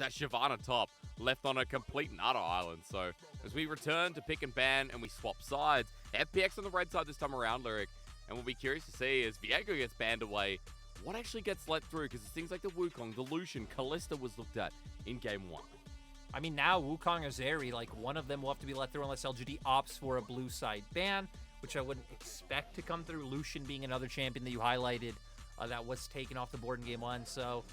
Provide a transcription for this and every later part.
that Shyvana top left on a complete and utter island. So as we return to pick and ban and we swap sides, FPX on the red side this time around, Lyric, and we'll be curious to see as Viego gets banned away, what actually gets let through, because it's things like the Wukong, the Lucian, Kalista was looked at in Game 1. I mean, now Wukong or Zeri, like, one of them will have to be let through unless LGD opts for a blue side ban, which I wouldn't expect to come through. Lucian being another champion that you highlighted that was taken off the board in Game 1. So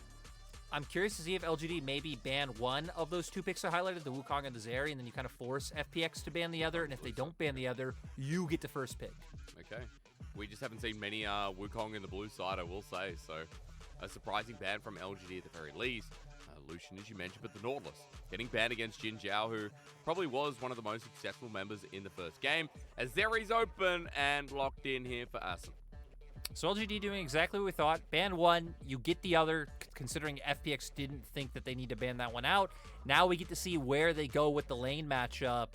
I'm curious to see if LGD maybe ban one of those two picks I highlighted, the Wukong and the Zeri, and then you kind of force FPX to ban the other, and if they don't ban the other, you get the first pick. Okay. We just haven't seen many Wukong in the blue side, I will say, so a surprising ban from LGD at the very least. Lucian, as you mentioned, but the Nautilus getting banned against Jin Zhao, who probably was one of the most successful members in the first game, as Zeri's open and locked in here for Asim. So LGD doing exactly what we thought. Ban one, you get the other, considering FPX didn't think that they need to ban that one out. Now we get to see where they go with the lane matchup.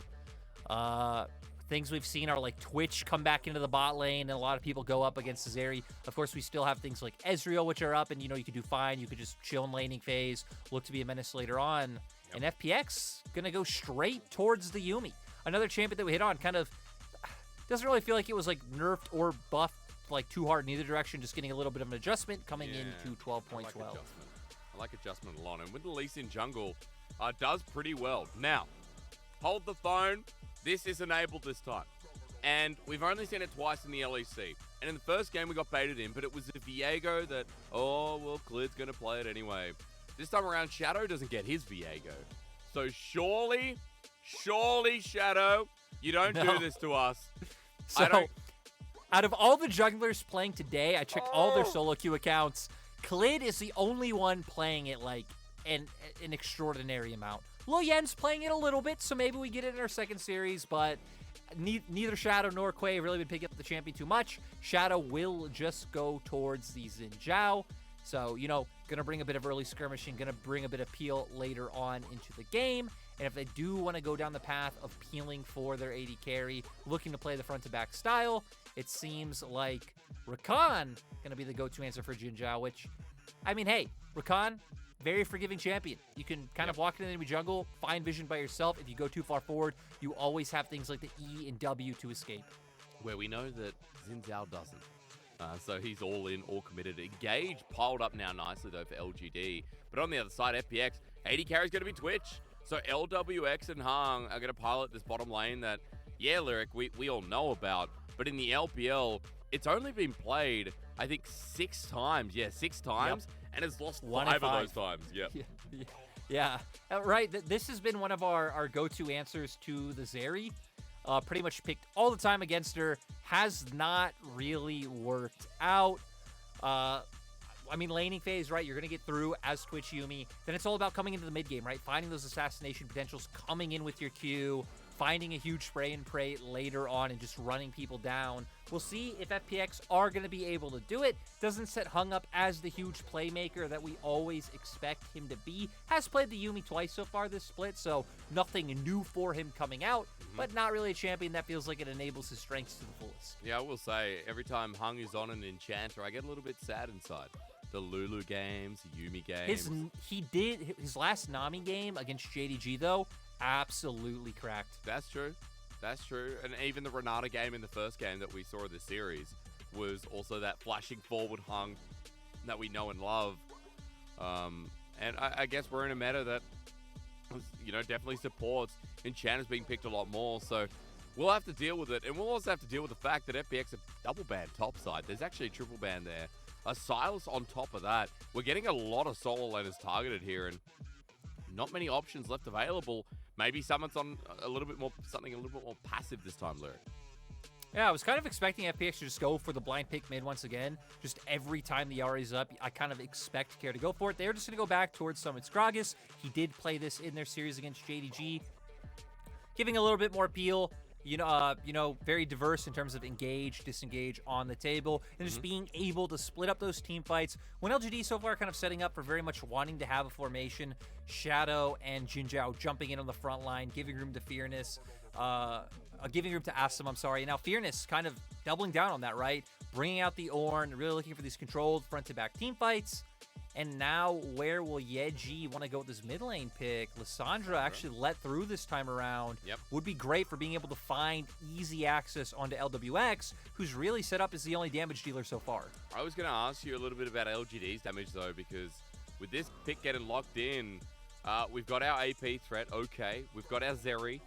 Things we've seen are like Twitch come back into the bot lane, and a lot of people go up against Zeri. Of course, we still have things like Ezreal, which are up, and, you know, you could do fine. You could just chill in laning phase, look to be a menace later on. Yep. And FPX going to go straight towards the Yuumi. Another champion that we hit on kind of doesn't really feel like it was like nerfed or buffed like too hard in either direction, just getting a little bit of an adjustment coming into 12.12. I like adjustment a lot, and with the Lee Sin jungle, does pretty well. Now, hold the phone. This is enabled this time. And we've only seen it twice in the LEC. And in the first game, we got baited in, but it was the Viego that, oh, well, Clid's going to play it anyway. This time around, Shadow doesn't get his Viego. So surely, Shadow, you don't do this to us. So, out of all the jungglers playing today, I checked all their solo queue accounts. Clid is the only one playing it like an extraordinary amount. Lo Yen's playing it a little bit, so maybe we get it in our second series, but neither Shadow nor Quay have really been picking up the champion too much. Shadow will just go towards the Xin Zhao. So, you know, going to bring a bit of early skirmishing, going to bring a bit of peel later on into the game. And if they do want to go down the path of peeling for their AD carry, looking to play the front-to-back style, it seems like Rakan going to be the go-to answer for Xin Zhao, which, I mean, hey, Rakan, very forgiving champion. You can kind of walk in the enemy jungle, find vision by yourself. If you go too far forward, you always have things like the E and W to escape. Where we know that Xin Zhao doesn't. So he's all in, all committed. Engage piled up now nicely, though, for LGD. But on the other side, FPX, AD carry is going to be Twitch. So LWX and Hung are going to pilot this bottom lane that, yeah, Lyric, we all know about. But in the LPL, it's only been played, I think, 6 times. Yeah, 6 times. Yep. And it's lost 5 of those times. Yep. Yeah. Right. This has been one of our go-to answers to the Zeri. Pretty much picked all the time against her. Has not really worked out. I mean, laning phase, right? You're going to get through as Twitch Yuumi. Then it's all about coming into the mid game, right? Finding those assassination potentials, coming in with your Q, finding a huge spray and pray later on, and just running people down. We'll see if FPX are going to be able to do it. Doesn't set Hung up as the huge playmaker that we always expect him to be. Has played the Yuumi twice so far this split, so nothing new for him coming out, but not really a champion that feels like it enables his strengths to the fullest. Yeah, I will say, every time Hung is on an Enchanter, I get a little bit sad inside. The Lulu games, Yuumi games. His last Nami game against JDG, though, absolutely cracked. That's true. That's true. And even the Renata game in the first game that we saw of this series was also that flashing forward Hung that we know and love. And I guess we're in a meta that, you know, definitely supports Enchanters being picked a lot more. So we'll have to deal with it. And we'll also have to deal with the fact that FPX are double ban topside. There's actually a triple ban there. A Silas on top of that. We're getting a lot of solo laners targeted here, and not many options left available. Maybe someone's on something a little bit more passive this time, Lyric. Yeah, I was kind of expecting FPX to just go for the blind pick mid once again. Just every time the Ahri's up, I kind of expect Care to go for it. They're just going to go back towards Summit Gragas. He did play this in their series against JDG, giving a little bit more peel. You know, very diverse in terms of engage, disengage on the table, and just being able to split up those team fights. When LGD so far kind of setting up for very much wanting to have a formation, Shadow and Xin Zhao jumping in on the front line, giving room to Fearness, giving room to Asim, I'm sorry. And now Fearness kind of doubling down on that, right? Bringing out the Ornn, really looking for these controlled front-to-back team fights. And now, where will Yeji want to go with this mid lane pick? Lissandra actually let through this time around. Yep. Would be great for being able to find easy access onto LWX, who's really set up as the only damage dealer so far. I was going to ask you a little bit about LGD's damage, though, because with this pick getting locked in, we've got our AP threat, okay. We've got our Zeri.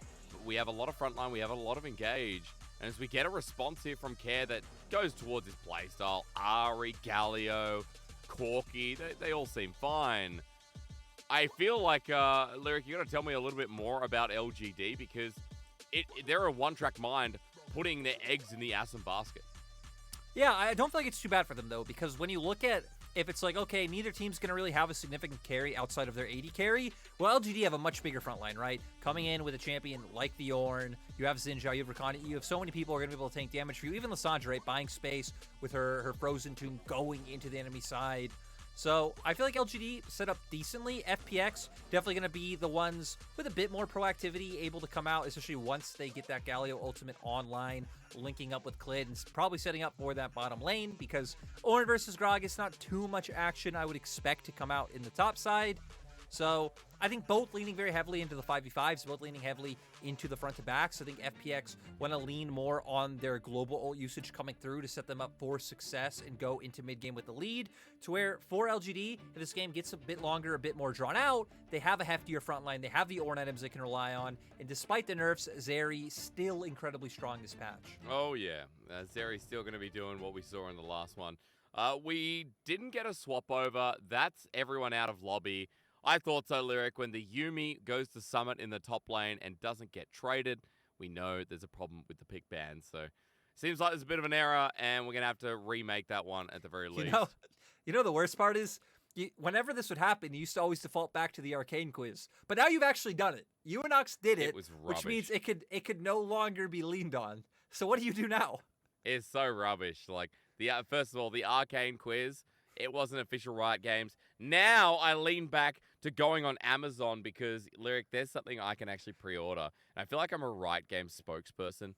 We have a lot of frontline. We have a lot of engage. And as we get a response here from Care that goes towards his playstyle, Ari, Galio, Corky, they all seem fine. I feel like, Lyric, you got to tell me a little bit more about LGD because they're a one-track mind putting their eggs in the Asim basket. Yeah, I don't feel like it's too bad for them, though, because when you look at if it's like, okay, neither team's going to really have a significant carry outside of their AD carry, well, LGD have a much bigger front line, right? Coming in with a champion like the Ornn, you have Xinjiao, you have Rakani, you have so many people who are going to be able to tank damage for you. Even Lissandra, right, buying space with her Frozen Tomb going into the enemy side. So I feel like LGD set up decently. FPX definitely going to be the ones with a bit more proactivity, able to come out, especially once they get that Galio ultimate online, linking up with Klid, and probably setting up for that bottom lane because Ornn versus Grog is not too much action I would expect to come out in the top side. So I think both leaning very heavily into the 5v5s, both leaning heavily into the front to backs. I think FPX want to lean more on their global ult usage coming through to set them up for success and go into mid game with the lead. To where for LGD, if this game gets a bit longer, a bit more drawn out, they have a heftier front line. They have the Ornn items they can rely on. And despite the nerfs, Zeri still incredibly strong this patch. Oh yeah, Zeri's still going to be doing what we saw in the last one. We didn't get a swap over. That's everyone out of lobby. I thought so, Lyric. When the Yuumi goes to Summit in the top lane and doesn't get traded, we know there's a problem with the pick ban. So, seems like there's a bit of an error, and we're going to have to remake that one at the very least. You know the worst part is, whenever this would happen, you used to always default back to the Arcane quiz. But now you've actually done it. UNOX did it, which means it could no longer be leaned on. So what do you do now? It's so rubbish. Like, first of all, the Arcane quiz, it wasn't official Riot Games. Now I lean back to going on Amazon because, Lyric, there's something I can actually pre-order. And I feel like I'm a Riot Games spokesperson.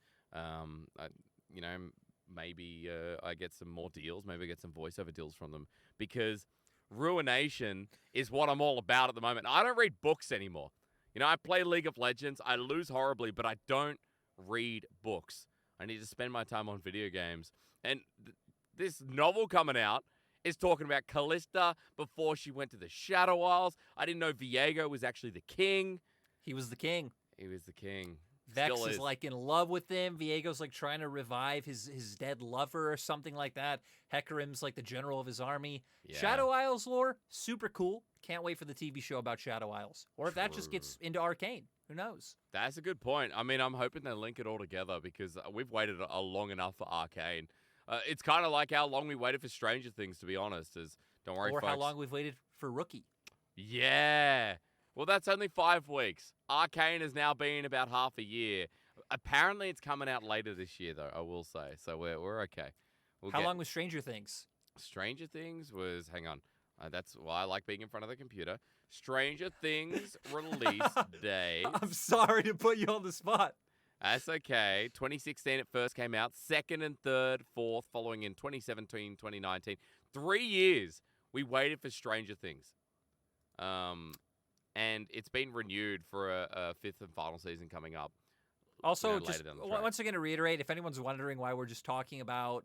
Maybe I get some more deals. Maybe I get some voiceover deals from them. Because Ruination is what I'm all about at the moment. I don't read books anymore. I play League of Legends. I lose horribly, but I don't read books. I need to spend my time on video games. And this novel coming out is talking about Callista before she went to the Shadow Isles. I didn't know Viego was actually the king. He was the king. He was the king. Vex is like in love with him. Viego's like trying to revive his dead lover or something like that. Hecarim's like the general of his army. Yeah. Shadow Isles lore, super cool. Can't wait for the TV show about Shadow Isles. Or if that just gets into Arcane. Who knows? That's a good point. I mean, I'm hoping they link it all together because we've waited a long enough for Arcane. It's kind of like how long we waited for Stranger Things, to be honest. Don't worry, or folks. how long we've waited for Rookie. Yeah. Well, that's only 5 weeks. Arcane has now been about half a year. Apparently, it's coming out later this year, though, I will say. So we're okay. How long was Stranger Things? Stranger Things was, hang on. That's why I like being in front of the computer. Stranger Things release day. I'm sorry to put you on the spot. That's okay. 2016 it first came out. Second and third, fourth, following in 2017, 2019. 3 years we waited for Stranger Things. And it's been renewed for a fifth and final season coming up. Also, just once again to reiterate, if anyone's wondering why we're just talking about,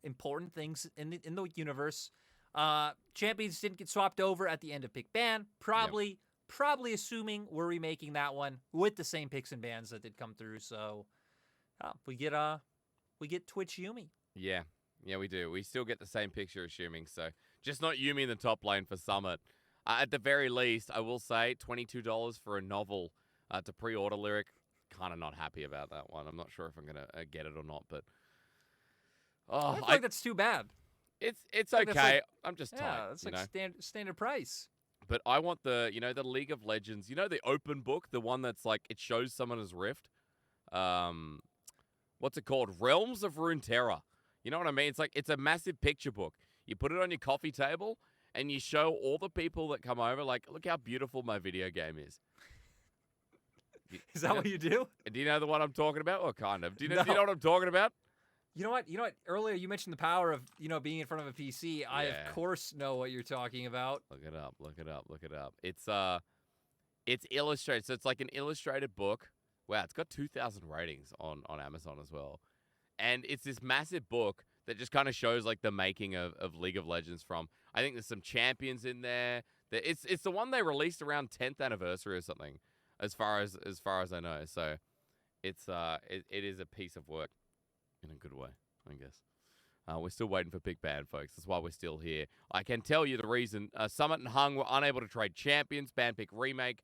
important things in the universe, champions didn't get swapped over at the end of pick ban. Probably assuming we're remaking that one with the same picks and bans that did come through. So we get Twitch Yuumi. Yeah, we do. We still get the same picture, assuming so. Just not Yuumi in the top lane for Summit. At the very least, I will say $22 for a novel to pre-order, Lyric. Kind of not happy about that one. I'm not sure if I'm gonna get it or not, but I feel like that's too bad. It's okay. I'm just tight. Yeah, it's like standard price. But I want the League of Legends, the open book, the one that's like, it shows Summoner's Rift. What's it called? Realms of Runeterra. You know what I mean? It's like, it's a massive picture book. You put it on your coffee table and you show all the people that come over, like, look how beautiful my video game is. Is that what you do? Do you know the one I'm talking about? Or kind of. Do you know what I'm talking about? You know what? Earlier you mentioned the power of, being in front of a PC. I, Yeah. of course, know what you're talking about. Look it up. It's illustrated. So it's like an illustrated book. Wow, it's got 2,000 ratings on Amazon as well. And it's this massive book that just kind of shows like the making of League of Legends from. I think there's some champions in there. It's the one they released around 10th anniversary or something, as far as I know. So it is a piece of work in a good way, I guess. We're still waiting for Big Band, folks. That's why we're still here. I can tell you the reason. Summit and Hung were unable to trade champions. Bandpick Remake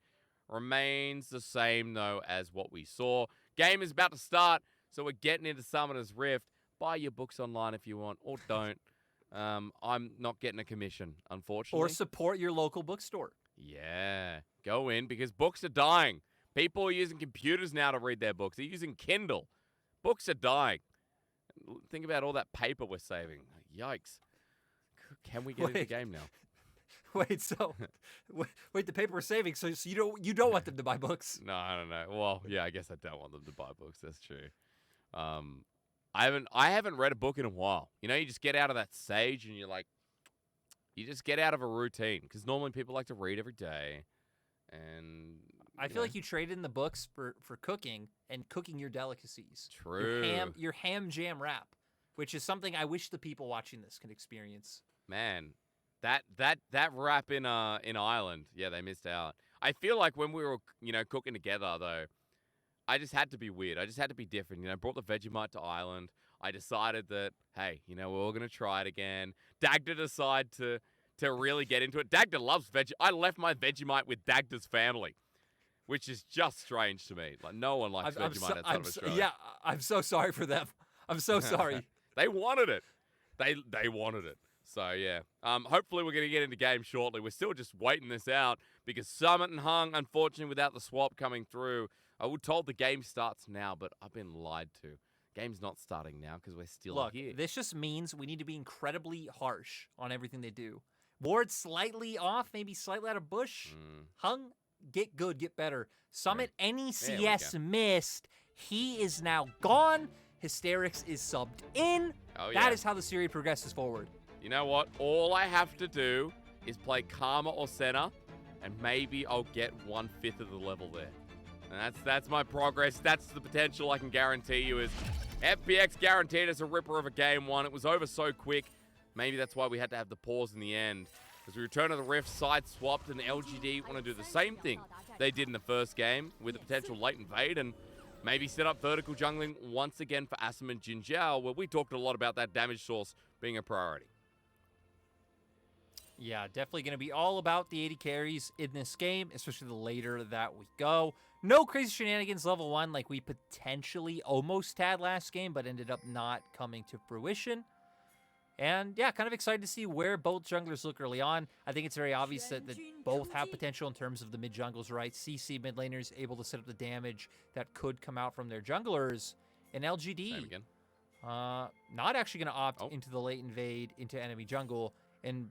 remains the same, though, as what we saw. Game is about to start, so we're getting into Summoner's Rift. Buy your books online if you want, or don't. I'm not getting a commission, unfortunately. Or support your local bookstore. Yeah, go in, because books are dying. People are using computers now to read their books. They're using Kindle. Books are dying. Think about all that paper we're saving. Yikes. Can we get into the game now? Wait, the paper we're saving, so you don't want them to buy books? No, I don't know. Well, yeah, I guess I don't want them to buy books. That's true. I haven't read a book in a while. You just get out of that stage and you just get out of a routine, because normally people like to read every day, and I feel like you traded in the books for cooking and cooking your delicacies. True. Your ham jam wrap, which is something I wish the people watching this could experience. Man, that wrap in Ireland, yeah, they missed out. I feel like when we were cooking together though, I just had to be weird. I just had to be different. Brought the Vegemite to Ireland. I decided that, hey, we're all gonna try it again. Dagda decided to really get into it. Dagda loves Vegemite. I left my Vegemite with Dagda's family, which is just strange to me. Like, no one likes Vegemite outside of Australia. Yeah, I'm so sorry for them. I'm so sorry. They wanted it. They wanted it. So, yeah. Hopefully we're going to get into game shortly. We're still just waiting this out because Summit and Hung, unfortunately, without the swap coming through, I was told the game starts now, but I've been lied to. Game's not starting now because we're still here. This just means we need to be incredibly harsh on everything they do. Ward slightly off, maybe slightly out of bush. Hung, get good, get better. Summit, any CS missed. He is now gone. Hysterics is subbed in. Oh, yeah. That is how the series progresses forward. You know what? All I have to do is play Karma or Senna, and maybe I'll get 1/5 of the level there. And that's my progress. That's the potential I can guarantee you. Is FPX guaranteed us a ripper of a game one. It was over so quick. Maybe that's why we had to have the pause in the end. As we return to the Rift, side swapped, and LGD want to do the same thing they did in the first game with a potential late invade and maybe set up vertical jungling once again for Asim and Jin Zhao, where we talked a lot about that damage source being a priority. Yeah, definitely going to be all about the 80 carries in this game, especially the later that we go. No crazy shenanigans level 1 like we potentially almost had last game, but ended up not coming to fruition. And yeah, kind of excited to see where both junglers look early on. I think it's very obvious that both have potential in terms of the mid jungles, right? CC mid laners able to set up the damage that could come out from their junglers. And LGD, not actually going to opt into the late invade into enemy jungle. And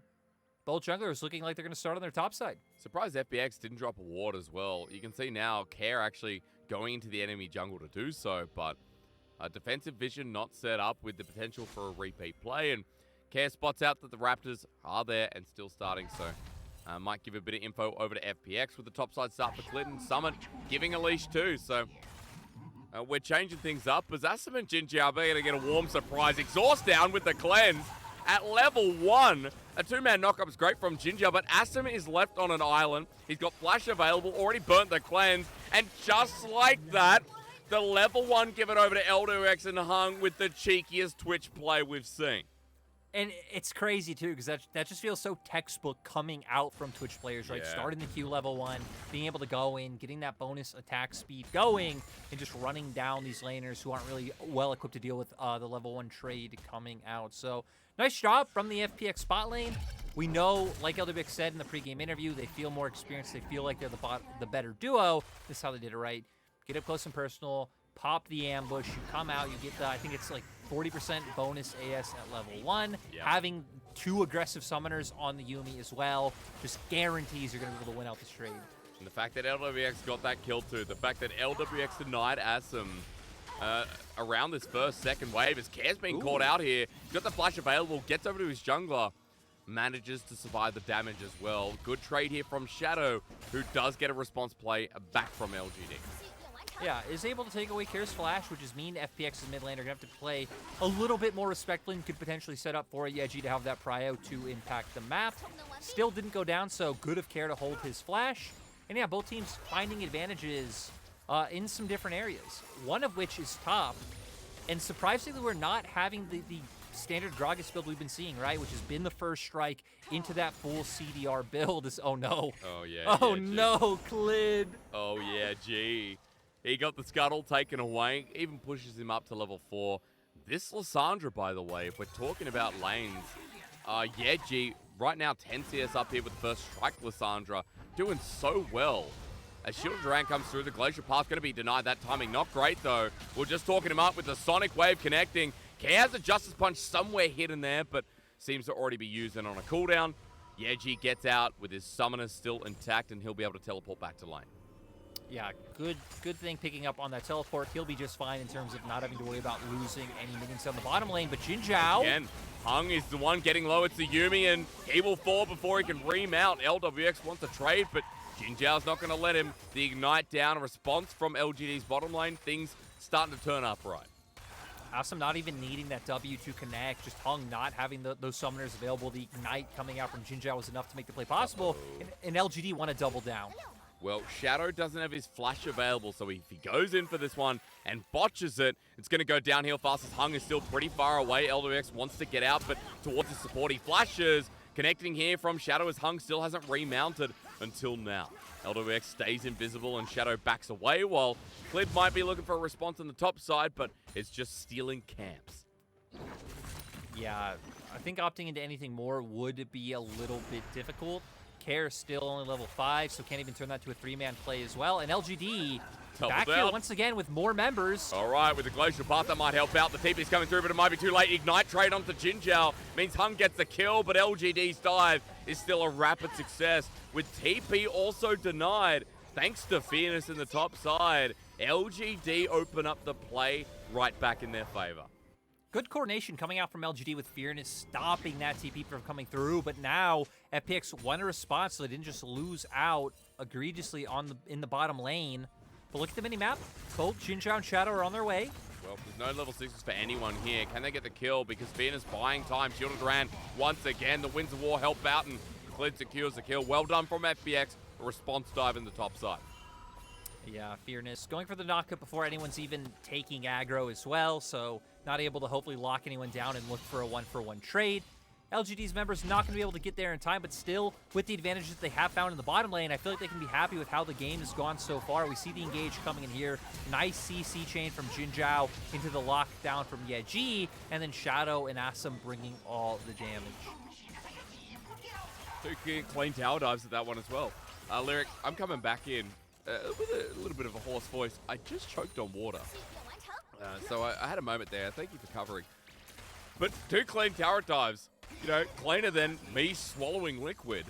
both junglers looking like they're going to start on their top side. Surprised FPX didn't drop a ward as well. You can see now Care actually going into the enemy jungle to do so, but defensive vision not set up with the potential for a repeat play. And Care spots out that the Raptors are there and still starting, so might give a bit of info over to FPX with the topside start for Clinton. Summit giving a leash too, so we're changing things up. As Asim and Jin Zhao are going to get a warm surprise. Exhaust down with the cleanse at level 1. A 2-man knockup is great from Jin Zhao, but Asim is left on an island. He's got flash available, already burnt the cleanse, and just like that, the level 1 given over to LWX and Hung with the cheekiest Twitch play we've seen. And it's crazy, too, because that just feels so textbook coming out from Twitch players, right? Yeah. Starting the queue level 1, being able to go in, getting that bonus attack speed going, and just running down these laners who aren't really well-equipped to deal with the level 1 trade coming out. So, nice job from the FPX spot lane. We know, like LWX said in the pregame interview, they feel more experienced. They feel like they're the better duo. This is how they did it right. Get up close and personal, pop the ambush, you come out, you get the, I think it's like 40% bonus AS at level 1. Yep. Having 2 aggressive summoners on the Yuumi as well just guarantees you're going to be able to win out this trade. And the fact that LWX got that kill too, the fact that LWX denied Asim around this second wave as Care's being caught out here. He's got the flash available, gets over to his jungler, manages to survive the damage as well. Good trade here from Shadow, who does get a response play back from LGD. Yeah, is able to take away Care's flash, which is mean FPX's mid lane are going to have to play a little bit more respectfully and could potentially set up for Yeji to have that prio to impact the map. Still didn't go down, so good of Care to hold his flash. And yeah, both teams finding advantages in some different areas, one of which is top. And surprisingly, we're not having the standard Gragas build we've been seeing, right? Which has been the first strike into that full CDR build. Oh no. Oh yeah. Oh yeah, no, Clid. Oh yeah, G. He got the scuttle taken away, even pushes him up to level 4. This Lissandra, by the way, if we're talking about lanes, yeah, G, right now 10 CS up here with the first strike Lissandra, doing so well. As Shield Duran comes through, the Glacier Path's going to be denied that timing. Not great, though. We're just talking him up with the Sonic Wave connecting. K has a Justice Punch somewhere hidden there, but seems to already be using on a cooldown. Yeji gets out with his Summoner still intact, and he'll be able to teleport back to lane. Yeah, good thing picking up on that teleport. He'll be just fine in terms of not having to worry about losing any minions on the bottom lane. But Jin Zhao... Again, Hung is the one getting low. It's the Yumi, and he will fall before he can remount. LWX wants to trade, but Jin Zhao's not going to let him. The Ignite down, a response from LGD's bottom lane. Things starting to turn up right. Awesome not even needing that W to connect, just Hung not having those summoners available. The Ignite coming out from Jin Zhao was enough to make the play possible, and LGD want to double down. Well, Shadow doesn't have his flash available, so if he goes in for this one and botches it, it's going to go downhill fast as Hung is still pretty far away. LWX wants to get out, but towards his support, he flashes. Connecting here from Shadow as Hung still hasn't remounted until now. LWX stays invisible and Shadow backs away, while Clid might be looking for a response on the top side, but it's just stealing camps. Yeah, I think opting into anything more would be a little bit difficult. Care still only level 5, so can't even turn that to a 3-man play as well. And LGD back here once again with more members. All right, with the Glacial Path, that might help out. The TP's coming through, but it might be too late. Ignite trade onto Jin Zhao means Hung gets the kill, but LGD's dive is still a rapid success, with TP also denied. Thanks to Fearness in the top side, LGD open up the play right back in their favor. Good coordination coming out from LGD with Fearness stopping that TP from coming through, but now FPX won a response so they didn't just lose out egregiously in the bottom lane. But look at the mini-map. Both Jin Zhao and Shadow are on their way. Well, there's no level 6s for anyone here. Can they get the kill? Because Fearness buying time. Shield of Duran once again. The Winds of War help out, and Clid secures the kill. Well done from FPX. A response dive in the top side. Yeah, Fearness going for the knockup before anyone's even taking aggro as well, so not able to hopefully lock anyone down and look for a one-for-one trade. LGD's members not going to be able to get there in time, but still, with the advantages they have found in the bottom lane, I feel like they can be happy with how the game has gone so far. We see the engage coming in here. Nice CC chain from Jin Zhao into the lockdown from Yeji, and then Shadow and Assam bringing all the damage. Two clean tower dives at that one as well. Lyric, I'm coming back in with a little bit of a hoarse voice. I just choked on water. So I had a moment there. Thank you for covering. But 2 clean tower dives. You know, cleaner than me swallowing liquid.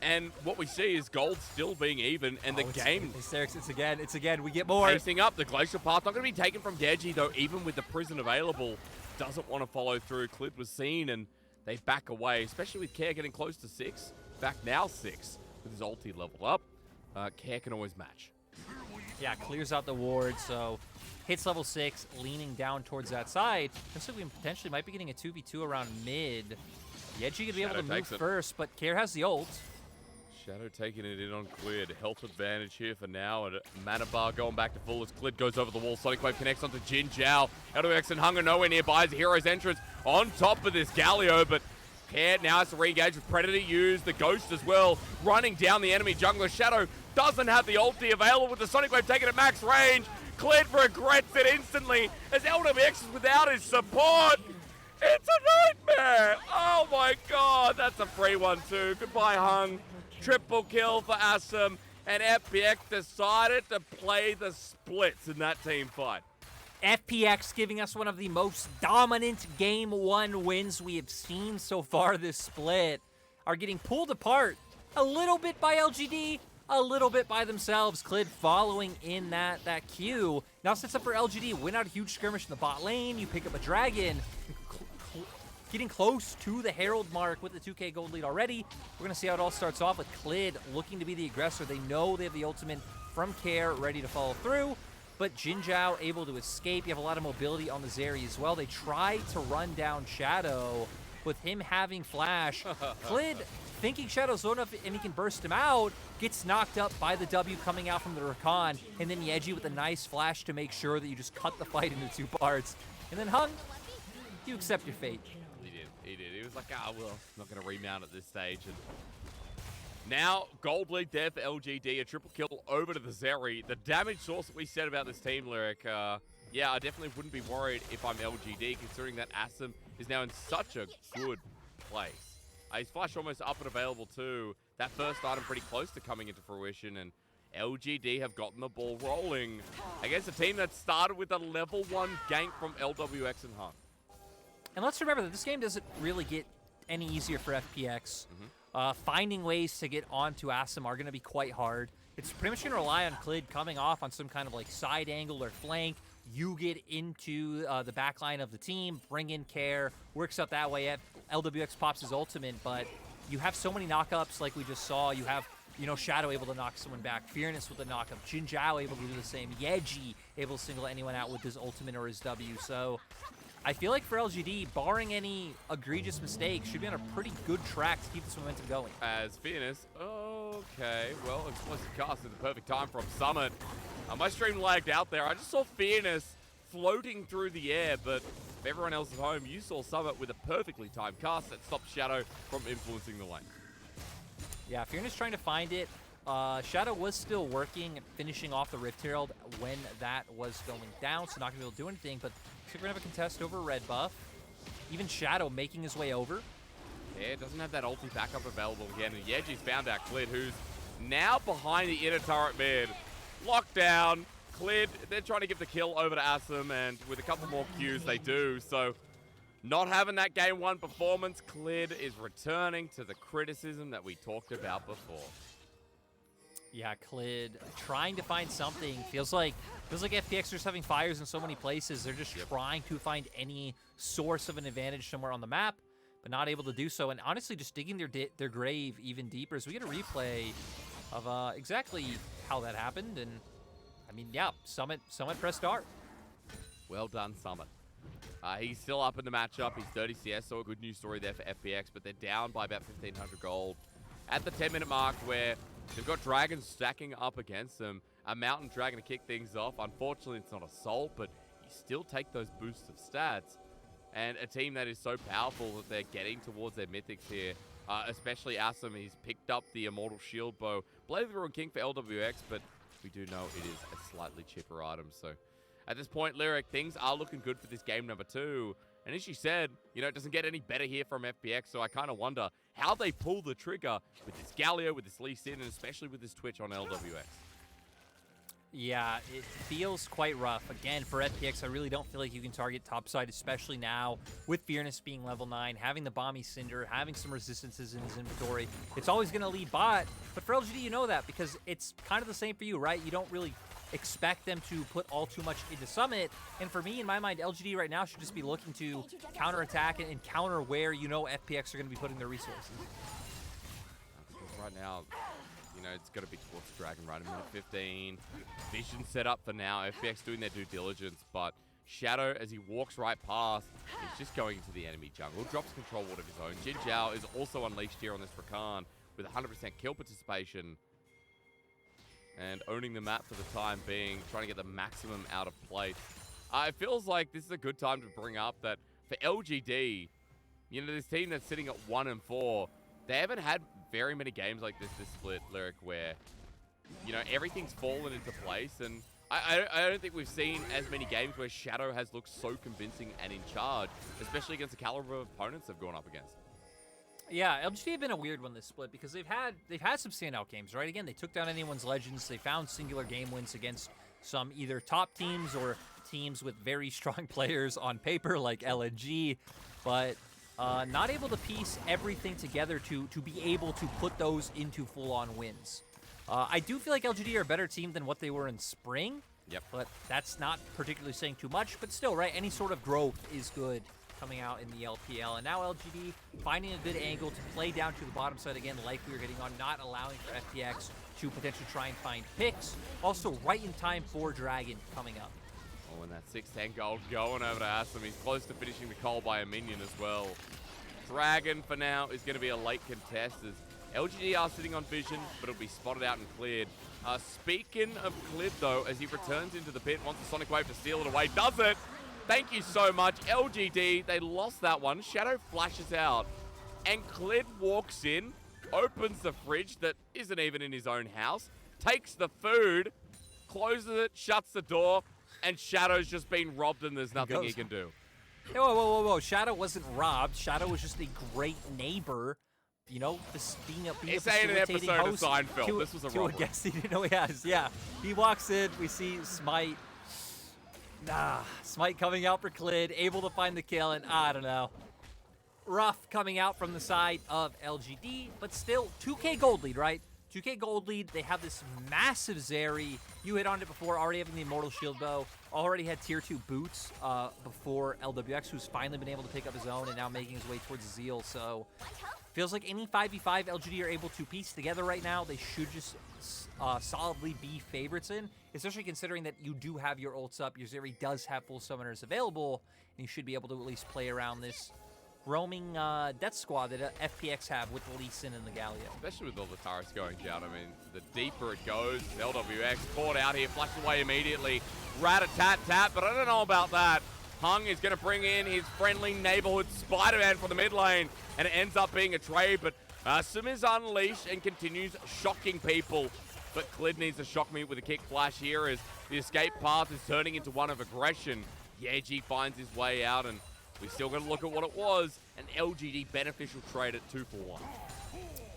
And what we see is gold still being even, and the game... It's again, we get more. Pacing up, the Glacial Path not going to be taken from Deji, though, even with the prison available. Doesn't want to follow through. Clid was seen, and they back away, especially with Care getting close to 6. Back now 6, with his ulti leveled up. Care can always match. Yeah, clears out the ward, so hits level 6, leaning down towards that side. Looks like we potentially might be getting a 2v2 around mid. Yeji could be able to move first, but Care has the ult. Shadow taking it in on Clid. Health advantage here for now, and Mana Bar going back to full as Clid goes over the wall. Sonic Wave connects onto Jin Zhao. LWX and Hunger nowhere nearby as the hero's entrance on top of this Galio, but Care now has to re-engage with Predator used, the Ghost as well, running down the enemy jungler. Shadow doesn't have the ulti available with the Sonic Wave taken at max range. Clid regrets it instantly as LWX is without his support. It's a nightmare. Oh my god, that's a free one too. Goodbye, Hung. Triple kill for Assam, and FPX decided to play the splits in that team fight. FPX giving us one of the most dominant Game 1 wins we have seen so far this split. Are getting pulled apart a little bit by LGD, a little bit by themselves. Clid following in that queue. Now sets up for LGD. Win out a huge skirmish in the bot lane. You pick up a dragon. Getting close to the Herald mark with the 2K gold lead already. We're going to see how it all starts off with Clid looking to be the aggressor. They know they have the ultimate from Care ready to follow through, but Jin Zhao able to escape. You have a lot of mobility on the Zeri as well. They try to run down Shadow with him having flash. Clid thinking Shadow's low enough and he can burst him out, gets knocked up by the W coming out from the Rakan, and then Yeji with a nice flash to make sure that you just cut the fight into 2 parts. And then Hung, you accept your fate. He did. He was like, well, I'm not going to remount at this stage. And now, gold lead there for LGD. A triple kill over to the Zeri. The damage source that we said about this team, Lyric, yeah, I definitely wouldn't be worried if I'm LGD, considering that Asim is now in such a good place. His flash almost up and available too. That first item pretty close to coming into fruition, and LGD have gotten the ball rolling against a team that started with a level 1 gank from LWX and Hung. And let's remember that this game doesn't really get any easier for FPX. Finding ways to get onto Asim are going to be quite hard. It's pretty much going to rely on Clid coming off on some kind of like side angle or flank. You get into the back line of the team, bring in Care, works out that way. LWX pops his ultimate, but you have so many knockups like we just saw. You have, you know, Shadow able to knock someone back, Fearness with a knockup, Jin Zhao able to do the same, Yeji able to single anyone out with his ultimate or his W. So I feel like for LGD, barring any egregious mistakes, should be on a pretty good track to keep this momentum going. As Fearness, okay, well, explosive cast at the perfect time from Summit. My stream lagged out there. I just saw Fearness floating through the air, but for everyone else at home, you saw Summit with a perfectly timed cast that stopped Shadow from influencing the lane. Yeah, Fearness trying to find it. Shadow was still working, finishing off the Rift Herald when that was going down, so not going to be able to do anything, but looks like we're going to have a contest over red buff. Even Shadow making his way over. Yeah, doesn't have that ulti backup available again, and Yeji's found out Clid, who's now behind the inner turret mid. Lockdown, Clid, they're trying to give the kill over to Asim, and with a couple more Qs, they do, so not having that game 1 performance, Clid is returning to the criticism that we talked about before. Yeah, Clid trying to find something. Feels like FPX are just having fires in so many places. They're just trying to find any source of an advantage somewhere on the map, but not able to do so. And honestly, just digging their grave even deeper as we get a replay of exactly how that happened. And I mean, yeah, Summit pressed R. Well done, Summit. He's still up in the matchup. He's 30 CS, so a good news story there for FPX, but they're down by about 1,500 gold at the 10-minute mark, where they've got dragons stacking up against them. A mountain dragon to kick things off. Unfortunately, it's not a soul, but you still take those boosts of stats. And a team that is so powerful that they're getting towards their mythics here, especially Asim. He's picked up the Immortal Shield Bow. Blade of the Ruined King for LWX, but we do know it is a slightly cheaper item. So at this point, Lyric, things are looking good for this game number 2. And as you said, you know, it doesn't get any better here from FPX, so I kind of wonder how they pull the trigger with this Galio, with this Lee Sin, and especially with this Twitch on LWX. Yeah, it feels quite rough. Again, for FPX, I really don't feel like you can target topside, especially now with Fearness being level 9, having the Bomby Cinder, having some resistances in his inventory. It's always going to lead bot, but for LGD, you know that because it's kind of the same for you, right? You don't really expect them to put all too much into Summit. And for me, in my mind, LGD right now should just be looking to counterattack and counter where you know FPX are going to be putting their resources. Because right now, you know, it's got to be towards the Dragon right in minute 15. Vision set up for now. FPX doing their due diligence, but Shadow, as he walks right past, is just going into the enemy jungle. Drops control ward of his own. Jin Zhao is also unleashed here on this Rakan with 100% kill participation. And owning the map for the time being, trying to get the maximum out of play. It feels like this is a good time to bring up that for LGD, you know, this team that's sitting at 1-4, they haven't had very many games like this split, Lyric, where, you know, everything's fallen into place. And I don't think we've seen as many games where Shadow has looked so convincing and in charge, especially against the caliber of opponents they've gone up against. Yeah, LGD have been a weird one this split because they've had some standout games, right? Again, they took down anyone's legends. They found singular game wins against some either top teams or teams with very strong players on paper like LNG, but not able to piece everything together to be able to put those into full-on wins. I do feel like LGD are a better team than what they were in spring. Yep. But that's not particularly saying too much. But still, right, any sort of growth is good coming out in the LPL. And now LGD finding a good angle to play down to the bottom side again, like we were getting on, not allowing for FPX to potentially try and find picks. Also, right in time for Dragon coming up. Oh, and that 610 gold going over to Aslam. He's close to finishing the call by a minion as well. Dragon, for now, is going to be a late contest as LGD are sitting on vision, but it'll be spotted out and cleared. Speaking of cleared, though, as he returns into the pit, wants the Sonic Wave to steal it away. Does it! Thank you so much, LGD. They lost that one. Shadow flashes out, and Clid walks in, opens the fridge that isn't even in his own house, takes the food, closes it, shuts the door, and Shadow's just been robbed and there's nothing he can do. Hey, whoa, whoa, whoa, whoa. Shadow wasn't robbed. Shadow was just a great neighbor. You know, being a saying an episode of host Seinfeld. This was a robbery. To a guest he didn't know he has. Yeah. He walks in. We see Smite. Smite coming out for Clid. Able to find the kill. And I don't know. Rough coming out from the side of LGD. But still, 2K gold lead, right? 2K gold lead. They have this massive Zeri. You hit on it before, already having the Immortal Shield Bow. Already had tier 2 boots before LWX, who's finally been able to pick up his own and now making his way towards Zeal. So feels like any 5v5 LGD are able to piece together right now. They should just solidly be favorites in, especially considering that you do have your ults up. Your Zeri does have full summoners available, and you should be able to at least play around this roaming death squad that FPX have with the Lee Sin and the Galio. Especially with all the turrets going down. I mean, the deeper it goes, LWX caught out here, flashed away immediately. Rat-a-tat-tat, but I don't know about that. Hung is going to bring in his friendly neighborhood Spider-Man for the mid lane, and it ends up being a trade, but Sim is unleashed and continues shocking people. But Clid needs to shock me with a kick flash here as the escape path is turning into one of aggression. Yeji finds his way out, and we still got to look at what it was, an LGD beneficial trade at 2-for-1.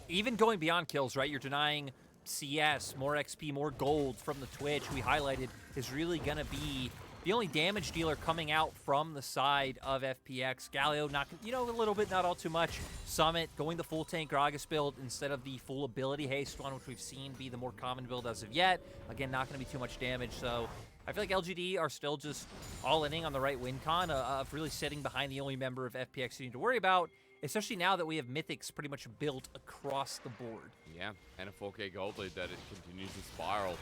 Even going beyond kills, right? You're denying CS, more XP, more gold from the Twitch, we highlighted, is really going to be the only damage dealer coming out from the side of FPX. Galio, not, a little bit, not all too much. Summit going the full tank Gragas build instead of the full ability haste one, which we've seen be the more common build as of yet. Again, not going to be too much damage, so I feel like LGD are still just all-inning on the right win con of really sitting behind the only member of FPX you need to worry about, especially now that we have Mythics pretty much built across the board. Yeah, and a 4K gold lead that it continues to spiral.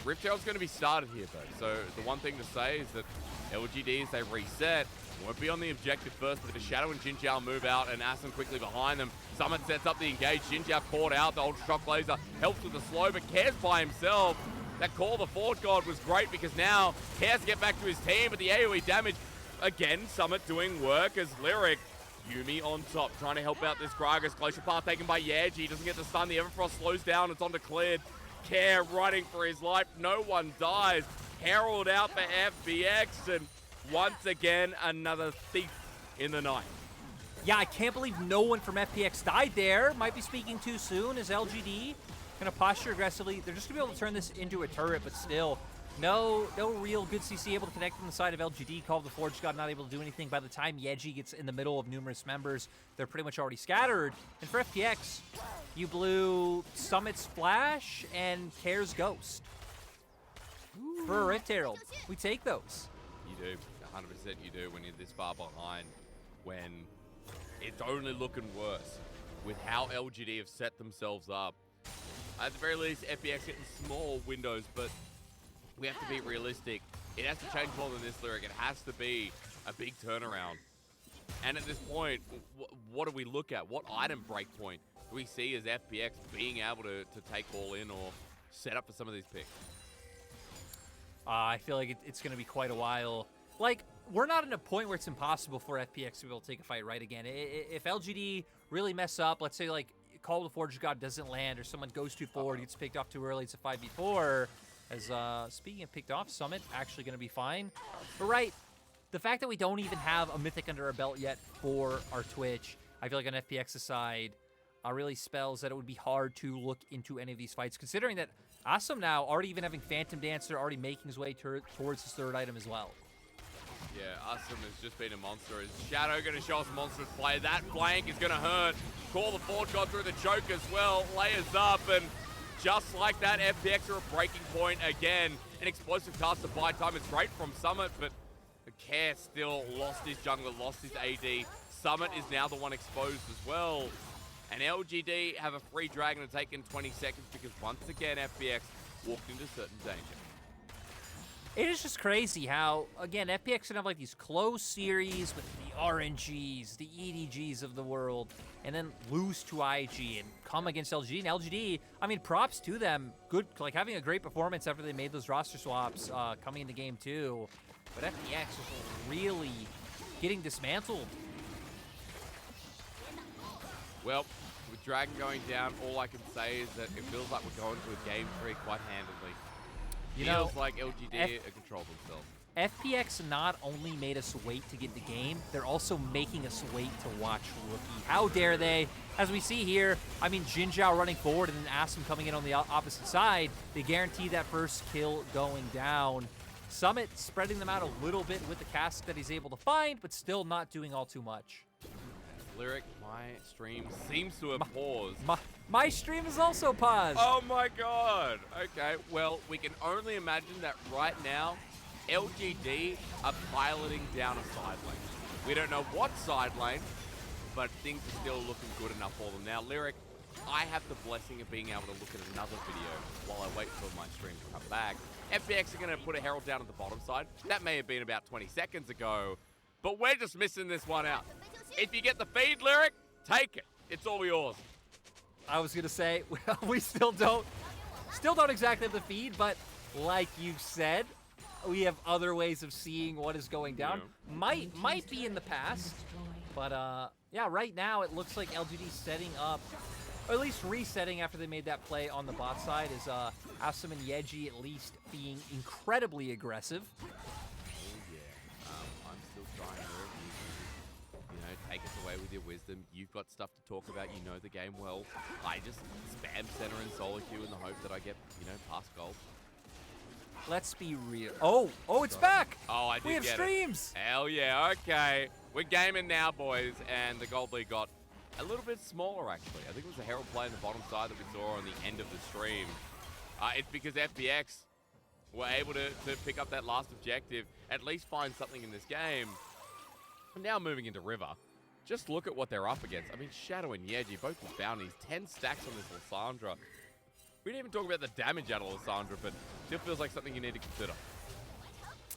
Rift Herald's going to be started here, though. So the one thing to say is that LGD, as they reset, won't be on the objective first, but the Shadow and Jinjiao move out, and Aslan quickly behind them. Summit sets up the engage. Jinjiao caught out. The Ultra Shock Laser helps with the slow, but cares by himself. That call the Forge God was great because now he has to get back to his team, but the AoE damage, again, Summit doing work as Lyric. Yumi on top, trying to help out this Gragas. Glacial Path taken by Yeji. Doesn't get the stun. The Everfrost slows down. It's on to Cleared. Care running for his life. No one dies. Herald out for FPX. And once again, another thief in the night. Yeah, I can't believe no one from FPX died there. Might be speaking too soon as LGD going to posture aggressively. They're just going to be able to turn this into a turret, but still, no real good CC able to connect on the side of LGD. Call of the Forge God not able to do anything. By the time Yeji gets in the middle of numerous members, they're pretty much already scattered. And for FPX, you blew Summit's Flash and Care's Ghost. Ooh. For a Rift Herald, we take those. You do. 100% you do when you're this far behind, when it's only looking worse with how LGD have set themselves up. At the very least, FPX getting small windows, but we have to be realistic. It has to change more than this, Lyric. It has to be a big turnaround. And at this point, what do we look at? What item breakpoint do we see as FPX being able to take all in or set up for some of these picks? I feel like it's going to be quite a while. Like, we're not at a point where it's impossible for FPX to be able to take a fight right again. If LGD really mess up, let's say, like, Call of the Forge God doesn't land or someone goes too forward, gets picked off too early, it's a 5v4. As, speaking of picked off, Summit actually going to be fine. But right, the fact that we don't even have a Mythic under our belt yet for our Twitch, I feel like on FPX's side, really spells that it would be hard to look into any of these fights, considering that Awesome now, already even having Phantom Dancer, already making his way towards his third item as well. Yeah, Awesome has just been a monster. Is Shadow going to show us monstrous play? That flank is going to hurt. Call the Forge God through the choke as well. Layers up, and just like that, FPX are a breaking point again. An explosive cast to buy time is great from Summit, but Care still lost his jungler, lost his AD. Summit is now the one exposed as well. And LGD have a free dragon to take in 20 seconds because once again, FPX walked into certain danger. It is just crazy how, again, FPX can have like these close series with the RNGs, the EDGs of the world, and then lose to IG and come against LGD. And LGD, I mean, props to them. Good, like having a great performance after they made those roster swaps coming into game 2. But FPX is really getting dismantled. Well, with Dragon going down, all I can say is that it feels like we're going to a game 3 quite handily. Feels like LGD control themselves. FPX not only made us wait to get the game, they're also making us wait to watch Rookie. How dare they? As we see here, I mean, Jin Zhao running forward and then Asum coming in on the opposite side. They guarantee that first kill going down. Summit spreading them out a little bit with the cask that he's able to find, but still not doing all too much. Lyric, my stream seems to have paused. My stream is also paused. Oh my god. Okay, well, we can only imagine that right now, LGD are piloting down a side lane. We don't know what side lane, but things are still looking good enough for them. Now, Lyric, I have the blessing of being able to look at another video while I wait for my stream to come back. FPX are going to put a Herald down at the bottom side. That may have been about 20 seconds ago, but we're just missing this one out. If you get the feed, Lyric, take it. It's all yours. I was going to say, we still don't exactly have the feed, but like you said, we have other ways of seeing what is going down. Yeah. Might be in the past, but yeah, right now it looks like LGD setting up, or at least resetting after they made that play on the bot side, is Asum and Yeji at least being incredibly aggressive. Oh yeah, I'm still trying to, you know, take us away with your wisdom. You've got stuff to talk about. You know the game well. I just spam center and solo queue in the hope that I get, you know, past gold. Let's be real. Oh, it's back. Oh, I did. We have streams. Hell yeah. Okay, we're gaming now, boys, and the gold lead got a little bit smaller, actually. I think it was the Herald play on the bottom side that we saw on the end of the stream. It's because FPX were able to pick up that last objective, at least find something in this game. And now moving into River. Just look at what they're up against. I mean, Shadow and Yeji, both with bounties, 10 stacks on this Lissandra. We didn't even talk about the damage out of Lissandra, but still feels like something you need to consider.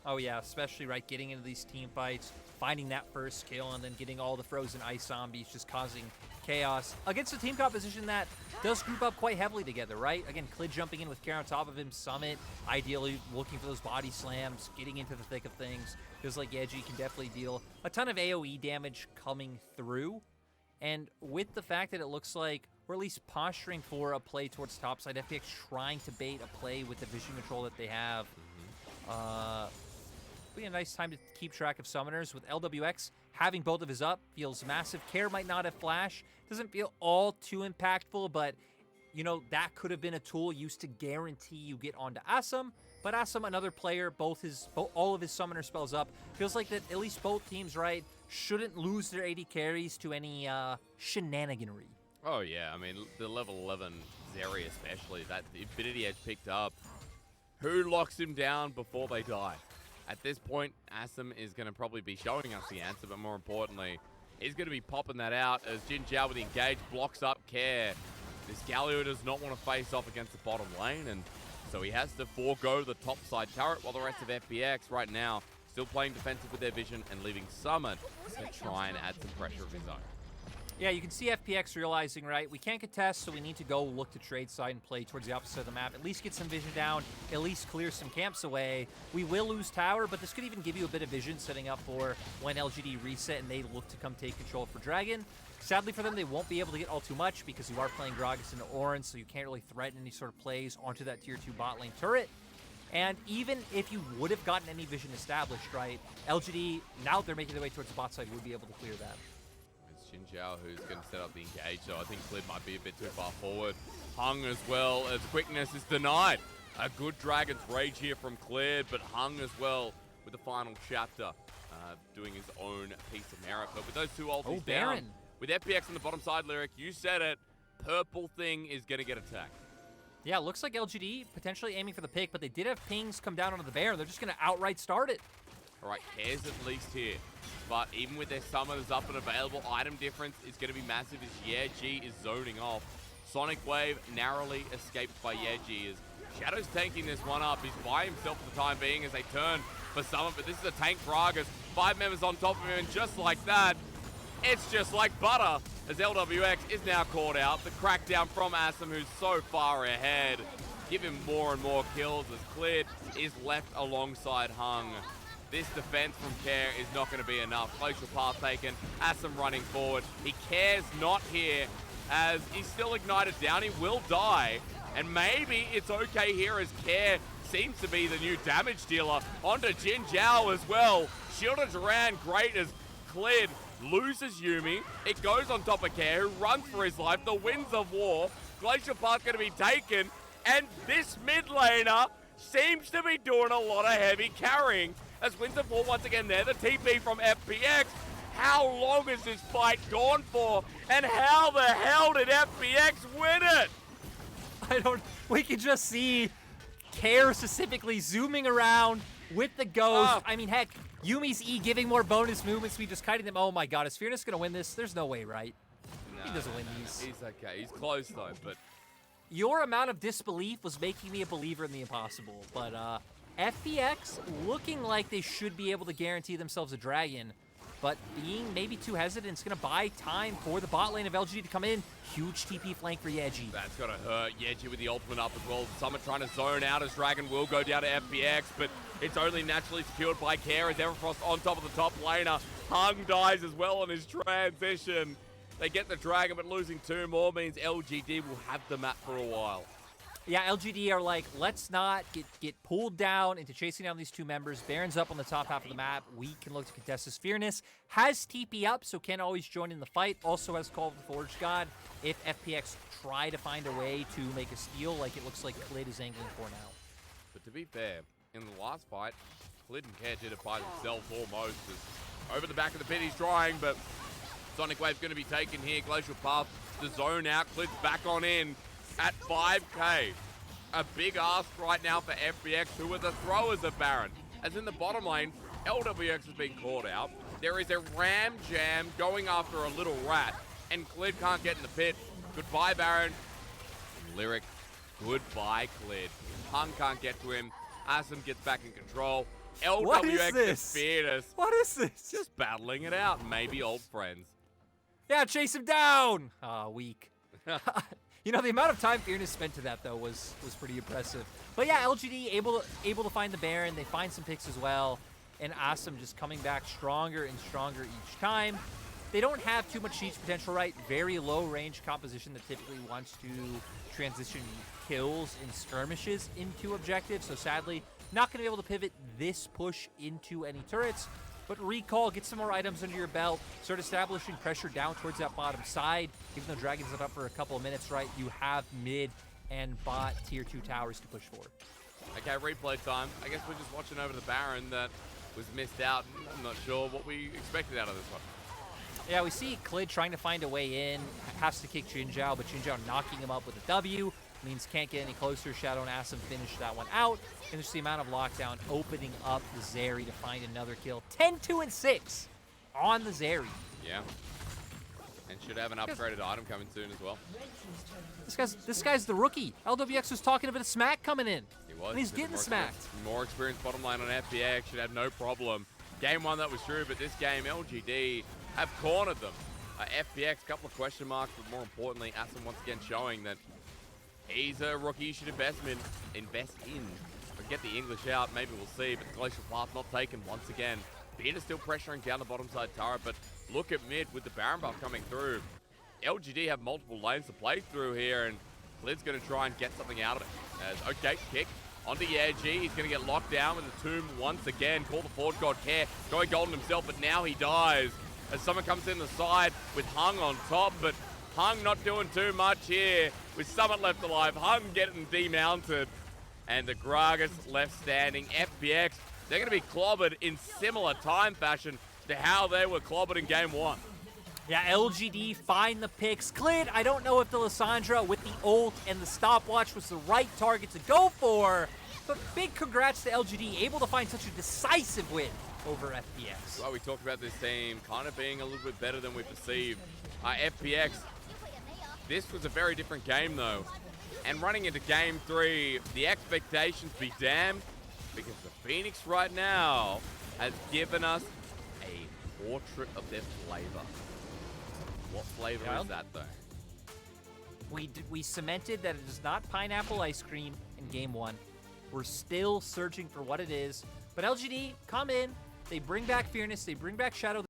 Oh yeah, especially right getting into these team fights, finding that first kill, and then getting all the frozen ice zombies, just causing chaos against a team composition that does group up quite heavily together, right? Again, Clid jumping in with Care on top of him, Summit ideally looking for those body slams, getting into the thick of things. Feels like Yeji can definitely deal a ton of AoE damage coming through. And with the fact that it looks like we're at least posturing for a play towards topside, FPX trying to bait a play with the vision control that they have. Be a nice time to keep track of summoners. With LWX having both of his up feels massive. Care might not have flash. Doesn't feel all too impactful, but you know, that could have been a tool used to guarantee you get onto Asum. But Asum, another player, all of his summoner spells up. Feels like that at least both teams, right, shouldn't lose their AD carries to any shenaniganry. Oh yeah, I mean, the level 11 Zeri especially, that the Infinity Edge picked up. Who locks him down before they die? At this point, Asum is going to probably be showing us the answer, but more importantly, he's going to be popping that out as Jin Zhao with the engage blocks up Care. This Galio does not want to face off against the bottom lane, and so he has to forego the top side turret, while the rest of FPX right now still playing defensive with their vision and leaving Summit to try and add some pressure of his own. Yeah, you can see FPX realizing, right, we can't contest, so we need to go look to trade side and play towards the opposite of the map. At least get some vision down, at least clear some camps away. We will lose tower, but this could even give you a bit of vision setting up for when LGD reset and they look to come take control for Dragon. Sadly for them, they won't be able to get all too much because you are playing Gragas into Orange, so you can't really threaten any sort of plays onto that tier 2 bot lane turret. And even if you would have gotten any vision established, right, LGD, now that they're making their way towards the bot side, would be able to clear that. It's Jin Zhao who's going to set up the engage, so I think Clid might be a bit too far forward. Hung as well, as quickness is denied. A good Dragon's Rage here from Clid, but Hung as well with the final chapter, doing his own piece of merit. But with those two ultis down, with FPX on the bottom side, Lyric, you said it, Purple Thing is going to get attacked. Yeah, looks like LGD potentially aiming for the pick, but they did have pings come down onto the Baron. They're just going to outright start it. All right, Cares at least here. But even with their summoners up and available, item difference is going to be massive as Yeji is zoning off. Sonic Wave narrowly escaped by Yeji as Shadow's tanking this one up. He's by himself for the time being as they turn for summon, but this is a tank Gragas. 5 members on top of him, and just like that, it's just like butter as LWX is now caught out. The crackdown from Asum, who's so far ahead. Give him more and more kills as Cleared is left alongside Hung. This defense from Care is not going to be enough. Glacial Path taken, Asum running forward. He cares not here as he's still ignited down. He will die, and maybe it's okay here as Care seems to be the new damage dealer onto Jin Zhao as well. Shielded Duran, great as Cleared loses Yuumi. It goes on top of Care, who runs for his life. The Winds of War. Glacial Path going to be taken, and this mid laner seems to be doing a lot of heavy carrying. As Winds of War once again there, the TP from FPX. How long has this fight gone for? And how the hell did FPX win it? We can just see Care specifically zooming around with the ghost. I mean, heck, Yumi's E giving more bonus movement speed, just kiting them. Oh my god, is Fearness gonna win this? There's no way, right? He doesn't win these. He's okay. He's close though, but your amount of disbelief was making me a believer in the impossible. But FPX looking like they should be able to guarantee themselves a dragon, but being maybe too hesitant, it's going to buy time for the bot lane of LGD to come in. Huge TP flank for Yeji. That's going to hurt. Yeji with the ultimate up as well. Summit trying to zone out as Dragon will go down to FPX, but it's only naturally secured by Care as Everfrost on top of the top laner. Hung dies as well on his transition. They get the Dragon, but losing 2 more means LGD will have the map for a while. Yeah, LGD are like, let's not get pulled down into chasing down these 2 members. Baron's up on the top half of the map. We can look to contest this. Fearness has TP up, so can always join in the fight. Also has Call of the Forge God if FPX try to find a way to make a steal like it looks like Clid is angling for now. But to be fair, in the last fight, Clid and Care did it by themselves almost. As over the back of the pit, he's trying, but Sonic Wave's going to be taken here. Glacial Path, the zone out. Clid's back on in at 5k. A big ask right now for FPX, who are the throwers of Baron. As in the bottom lane, LWX has been called out. There is a ram jam going after a little rat, and Clid can't get in the pit. Goodbye, Baron. Lyric, goodbye, Clid. Hung can't get to him. Asum gets back in control. LWX is Fearness. What is this? Just battling it out. Maybe old friends. Yeah, chase him down. Weak. You know, the amount of time Fearness spent to that, though, was pretty impressive. But yeah, LGD able to find the Baron. They find some picks as well. And Asum just coming back stronger and stronger each time. They don't have too much siege potential, right? Very low range composition that typically wants to transition kills and skirmishes into objectives. So sadly, not going to be able to pivot this push into any turrets. But recall, get some more items under your belt, start establishing pressure down towards that bottom side. Even though Dragon's not up for a couple of minutes, right, you have mid and bot tier 2 towers to push forward. Okay, replay time. I guess we're just watching over the Baron that was missed out. I'm not sure what we expected out of this one. Yeah, we see Clid trying to find a way in, has to kick Jin Zhao, but Jin Zhao knocking him up with a W. Means can't get any closer. Shadow and Asum finish that one out. And just the amount of lockdown opening up the Zeri to find another kill. 10-2-6 on the Zeri. Yeah. And should have an upgraded item coming soon as well. This guy's the rookie. LWX was talking about a smack coming in. He was. And he's getting smacked. More experienced bottom lane on FPX. Should have no problem. Game 1 that was true, but this game LGD have cornered them. FPX, couple of question marks, but more importantly, Asum once again showing that he's a rookie you should invest in. But get the English out, maybe we'll see. But the Glacial Path not taken once again. Beater still pressuring down the bottom side turret, but look at mid with the Baron buff coming through. LGD have multiple lanes to play through here, and Clid's going to try and get something out of it. As, okay, kick onto Yeji. He's going to get locked down with the tomb once again. Call the Forge God Care. Going golden himself, but now he dies. As someone comes in the side with Hung on top, but Hung not doing too much here. With Summit left alive, Hung getting demounted. And the Gragas left standing. FPX, they're going to be clobbered in similar time fashion to how they were clobbered in Game 1. Yeah, LGD find the picks. Clid, I don't know if the Lissandra with the ult and the stopwatch was the right target to go for, but big congrats to LGD, able to find such a decisive win over FPX. Well, we talked about this team kind of being a little bit better than we perceived. FPX, this was a very different game though. And running into Game 3, the expectations be damned, because the Phoenix right now has given us a portrait of their flavor. What flavor is that though? We cemented that it is not pineapple ice cream in Game 1. We're still searching for what it is. But LGD come in, they bring back Fearness, they bring back Shadow.